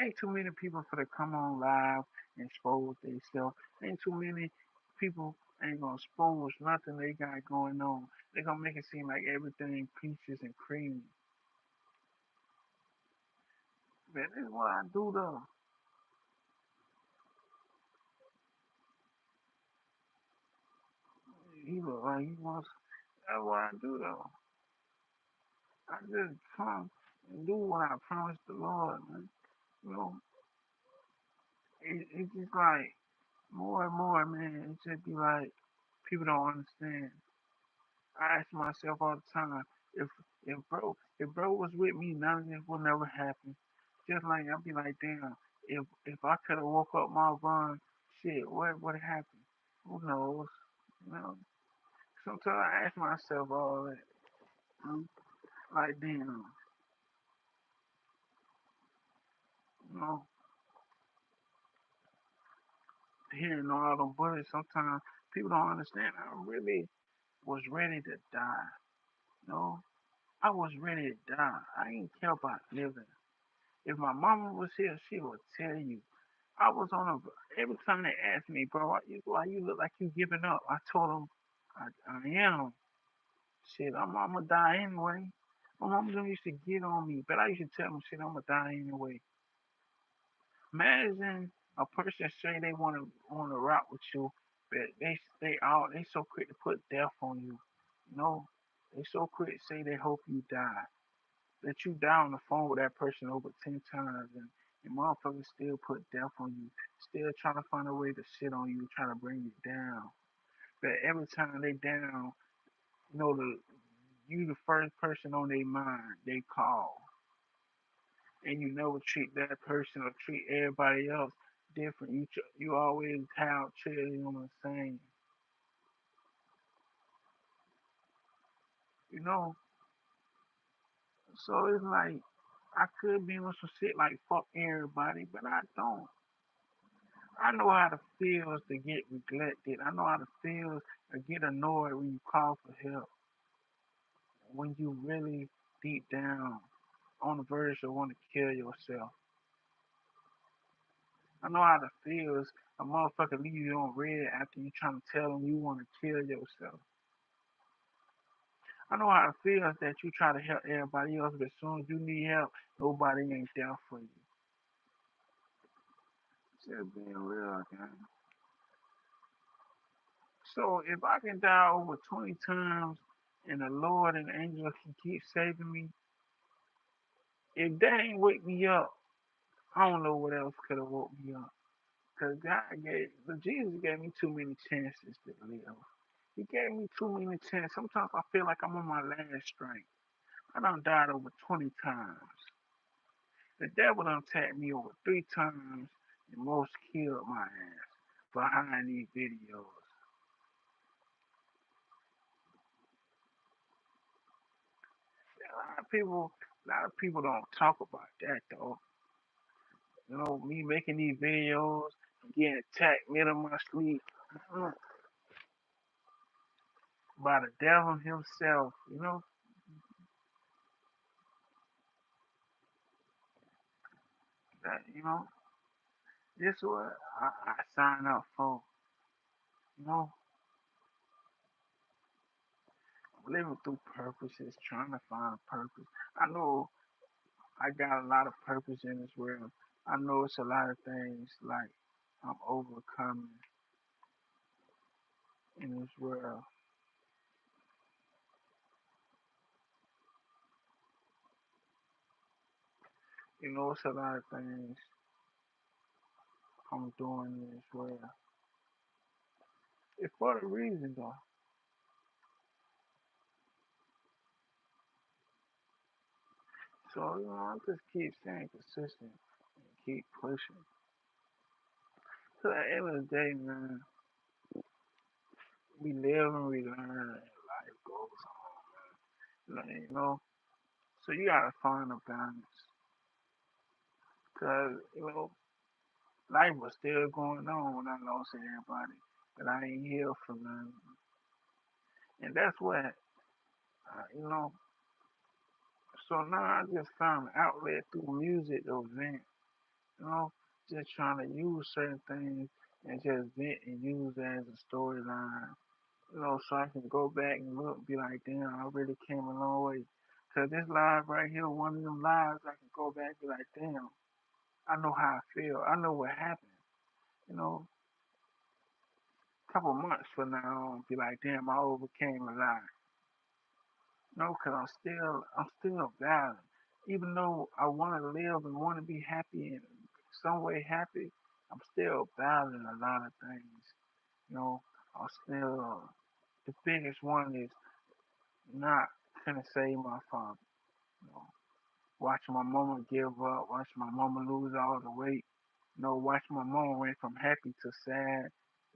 Ain't too many people for to come on live and expose themselves. Ain't too many people ain't gonna expose nothing they got going on. They gonna make it seem like everything peaches and cream. But this is what I do though. He look like he wants. That's what I do though. I just come and do what I promised the Lord, man. You know, it's just like more and more, man. It just be like people don't understand. I ask myself all the time, if if bro was with me, none of this would never happen. Just like I'd be like, damn, if I could have woke up my Vaughn, shit, what would have happened? Who knows? You know. Sometimes I ask myself all that. You know? Like damn, you know, hearing all them bullets, sometimes people don't understand. I really was ready to die. You know, I was ready to die. I ain't care about living. If my mama was here, she would tell you. I was on a. Every time they asked me, bro, why you look like you giving up? I told them, I am. Shit, I'ma die anyway. My mama don't used to get on me, but I used to tell them, shit, I'ma die anyway. Imagine a person say they want to rock with you, but they so quick to put death on you. You know, they so quick to say they hope you die. That you die on the phone with that person over 10 times, and motherfuckers still put death on you, still trying to find a way to shit on you, trying to bring you down. But every time they down, you know you the first person on their mind they call, and you never treat that person or treat everybody else different. You always have children on the same. You know, so it's like I could be on some shit like fuck everybody, but I don't. I know how to feel to get neglected. I know how to feel to get annoyed when you call for help. When you really deep down on the verge of want to kill yourself. I know how to feel a motherfucker leave you on red after you trying to tell them you want to kill yourself. I know how it feels that you try to help everybody else, but as soon as you need help, nobody ain't there for you. Just being real, man. So if I can die over 20 times and the Lord and the angel can keep saving me, if that ain't wake me up, I don't know what else could have woke me up. Cause Jesus gave me too many chances to live. He gave me too many chances. Sometimes I feel like I'm on my last strength. I done died over 20 times. The devil done attacked me over 3 times and most killed my ass behind these videos. A lot of people don't talk about that though. You know, me making these videos, getting attacked middle of my sleep uh, by the devil himself. That this what I sign up for. You know, living through purposes, trying to find a purpose. I know I got a lot of purpose in this world. I know it's a lot of things like I'm overcoming in this world. You know, it's a lot of things I'm doing in this world. It's for the reason though. So, you know, I just keep staying consistent and keep pushing. So at the end of the day, man, we live and we learn and life goes on, man. Like, you know, so you gotta find a balance. Cause, you know, life was still going on when I lost everybody. But I ain't healed from none. And that's what, you know, so now I just found an outlet through music to vent, you know, just trying to use certain things and just vent and use it as a storyline, you know, so I can go back and look and be like, damn, I really came a long way. Cause this live right here, one of them lives, I can go back and be like, damn, I know how I feel. I know what happened. You know, a couple months from now, I'll be like, damn, I overcame a lot. No, cause I'm still battling. Even though I want to live and want to be happy and some way happy, I'm still battling a lot of things. You know, I'm still the biggest one is not gonna save my father. You know, watching my mama give up, watching my mama lose all the weight. You know, watching my mama went from happy to sad.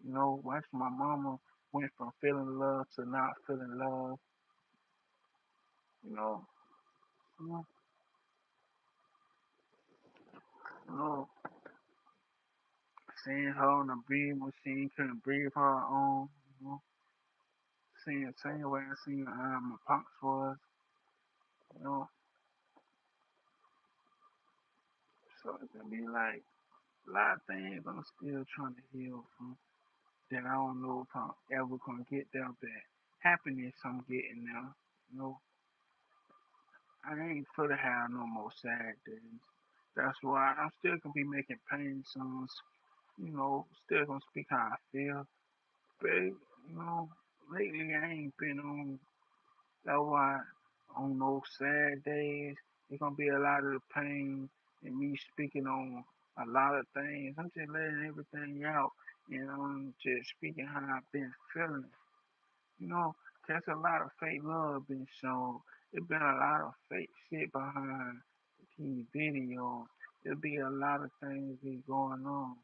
You know, watching my mama went from feeling love to not feeling love. You know, you know, you know, seeing her on the breathing machine, couldn't breathe her own. You know, seeing the same way I seen my pops was. You know, so it's gonna be like a lot of things I'm still trying to heal from that I don't know if I'm ever gonna get there. But happiness I'm getting now. You know, I ain't for to have no more sad days. That's why I'm still gonna be making pain songs. You know, still gonna speak how I feel. But you know, lately I ain't been on. That's why on those sad days, it's gonna be a lot of the pain and me speaking on a lot of things. I'm just letting everything out and I'm just speaking how I've been feeling. You know, there's a lot of fake love being shown. There's been a lot of fake shit behind these videos. There'll be a lot of things be going on.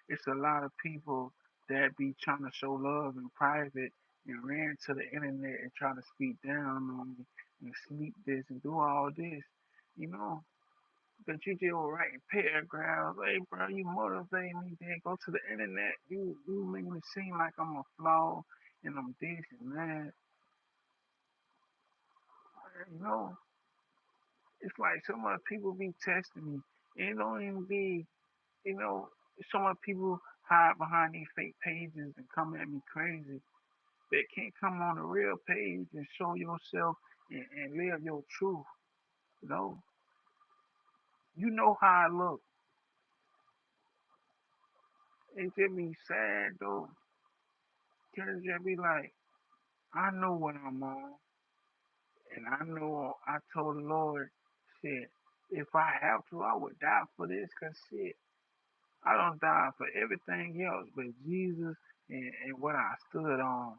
It's a lot of people that be trying to show love in private and ran to the internet and try to speak down on me and sleep this and do all this. You know, but you just writing paragraphs. Hey, bro, you motivate me. Then go to the internet. You make me seem like I'm a flaw and I'm this and that. You know, it's like some of the people be testing me. And it don't even be, you know, some of the people hide behind these fake pages and come at me crazy. They can't come on the real page and show yourself and live your truth. You know how I look. It just be sad though. Cause just be like, I know what I'm on, and I know I told the Lord, shit, if I have to, I would die for this, cause shit, I don't die for everything else but Jesus and what I stood on.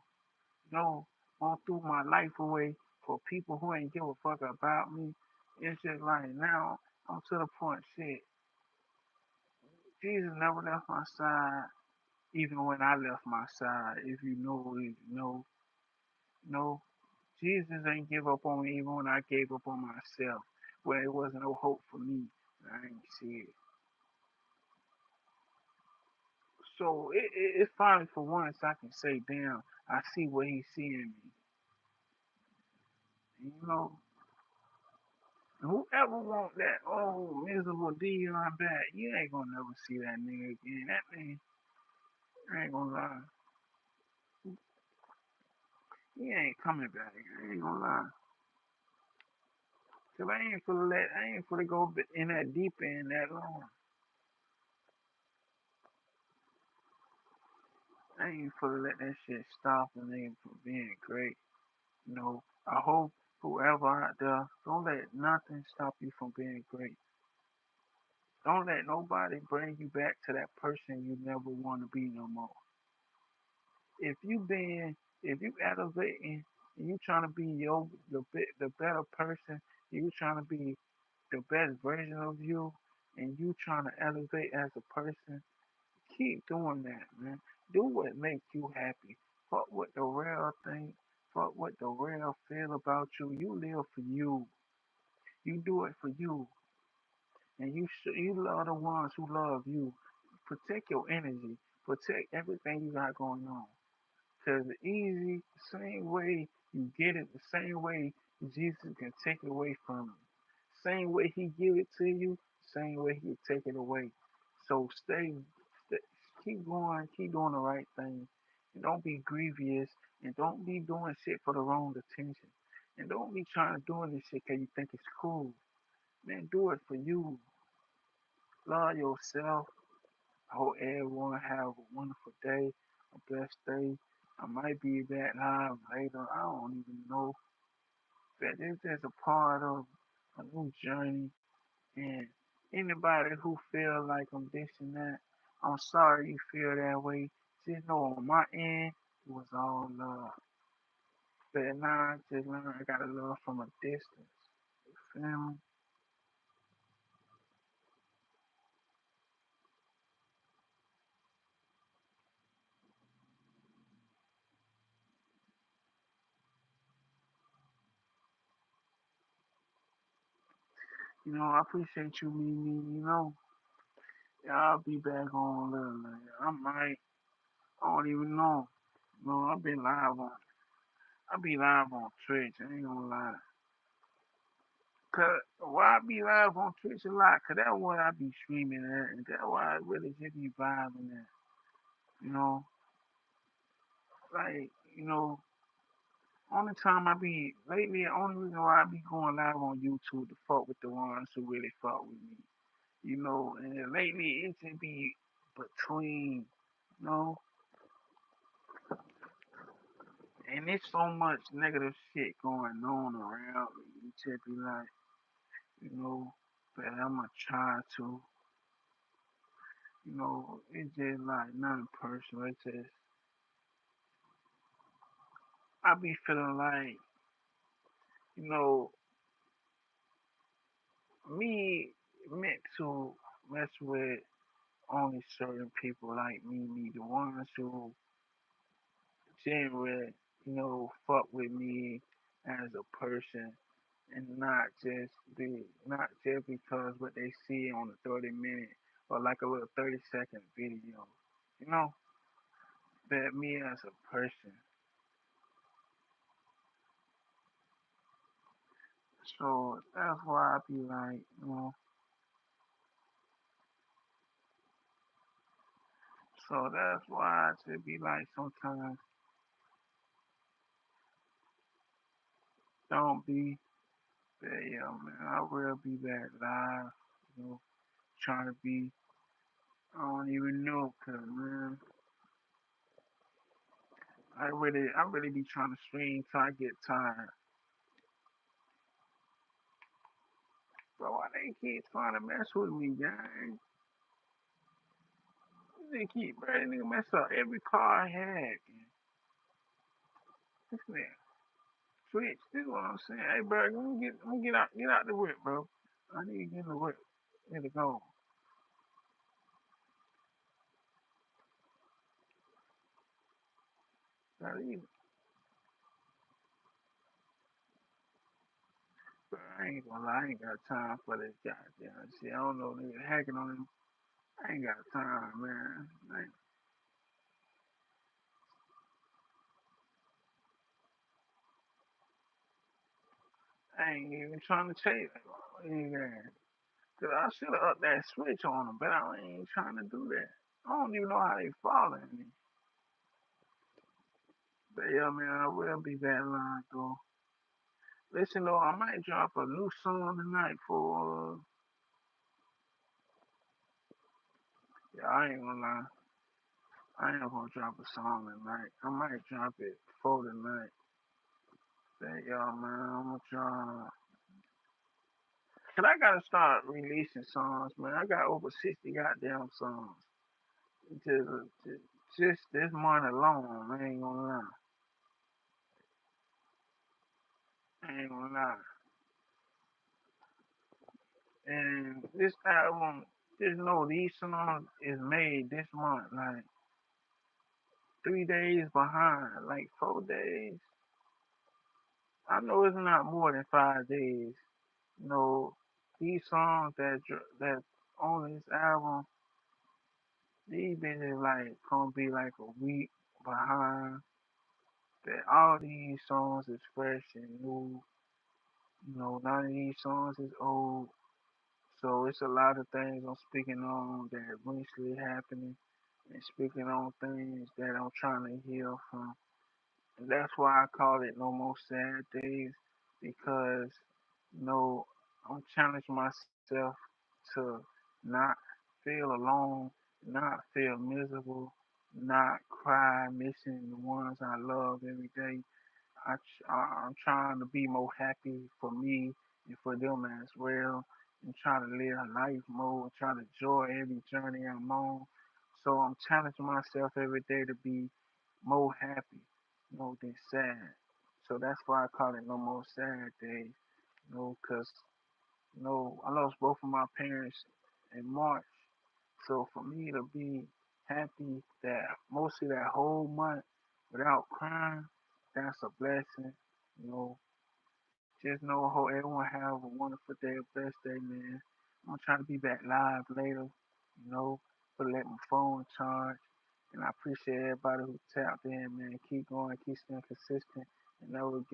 No, won't threw my life away for people who ain't give a fuck about me. It's just like now I'm to the point, shit, Jesus never left my side, even when I left my side. If you know, if you know, no, Jesus ain't give up on me even when I gave up on myself, when it wasn't no hope for me. I ain't see it. So it's finally for once I can say, damn, I see what he's seeing me. You know, whoever want that old miserable Dion back, you ain't gonna never see that nigga again. That man, I ain't gonna lie. he ain't coming back. I ain't gonna lie. Cause I ain't finna go in that deep end that long. I ain't finna let that shit stop a nigga from being great. You know, I hope whoever out there, don't let nothing stop you from being great. Don't let nobody bring you back to that person you never want to be no more. If you being, if you elevating, and you trying to be the better person, you trying to be the best version of you, and you trying to elevate as a person, keep doing that, man. Do what makes you happy. Fuck what the real think. Fuck what the real feel about you. You live for you. You do it for you, and you love the ones who love you. Protect your energy. Protect everything you got going on. Cause easy, the same way you get it, the same way Jesus can take it away from you. Same way he give it to you, same way he take it away. So stay, keep going, keep doing the right thing. And don't be grievous and don't be doing shit for the wrong attention. And don't be trying to do this shit cause you think it's cool. Man, do it for you. Love yourself. I hope everyone have a wonderful day, a blessed day. I might be back live later. I don't even know. But it's just a part of a new journey. And anybody who feel like I'm this and that, I'm sorry you feel that way. Just know on my end, it was all love. But now I just learned I gotta love from a distance. You feel me? You know, I appreciate you meeting me. You know, I'll be back on a little later. I might. I don't even know. No, I be live on Twitch. I ain't gonna lie. Cause why I be live on Twitch a lot? Cause that's what I be streaming at, and that's why I really just be vibing at. You know, like only time I be lately, the only reason why I be going live on YouTube to fuck with the ones who really fuck with me. You know, and then lately it just be between, you know, and it's so much negative shit going on around me. You just be like, you know, but I'ma try to. It's just like nothing personal. It's just I be feeling like, you know, me meant to mess with only certain people like me, the ones who genuinely, fuck with me as a person and not just because what they see on a 30 minute or like a little 30-second video. You know, that me as a person. So that's why I be like, so that's why I should be like sometimes don't be. But yeah, man, I will be back live. You know, trying to be. I don't even know, cause man, I really be trying to stream till I get tired. Bro, why they keep trying to mess with me, gang? They keep, bro, they nigga mess up every car I had, man. This man, Twitch, this is what I'm saying. Hey, bro, get out the whip, bro. I need to get in the whip. Need to go. Bro, I ain't gonna lie, I ain't got time for this goddamn shit. I don't know, nigga hacking on him. I ain't got time, man. I ain't even trying to chase nigga. Cause I should have upped that switch on him, but I ain't trying to do that. I don't even know how they following me. But yeah, man, I will be back live though. Listen though, I might drop a new song tonight for. Yeah, I ain't gonna lie. I ain't gonna drop a song tonight. I might drop it before tonight. But y'all, man, I'm gonna try. Cause I gotta start releasing songs, man. I got over 60 goddamn songs. Just, just, just this month alone, I ain't gonna lie. I ain't gonna lie. And this album, just know these songs is made this month, like 3 days behind, like 4 days. I know it's not more than 5 days. You know, these songs that on this album, these bitches like gonna be like a week behind. That all these songs is fresh and new. You know, none of these songs is old. So it's a lot of things I'm speaking on that recently happening and speaking on things that I'm trying to heal from. And that's why I call it No More Sad Days because, you know, I'm challenging myself to not feel alone, not feel miserable, not cry missing the ones I love every day. I'm trying to be more happy for me and for them as well, and try to live life more, and try to enjoy every journey I'm on. So I'm challenging myself every day to be more happy, than sad. So that's why I call it No More Sad Days, because I lost both of my parents in March. So for me to be happy that mostly that whole month without crying, that's a blessing. You know, just know I hope everyone have a wonderful day, a blessed day, man. I'm gonna try to be back live later, but let my phone charge. And I appreciate everybody who tapped in, man. Keep going, keep staying consistent, and never give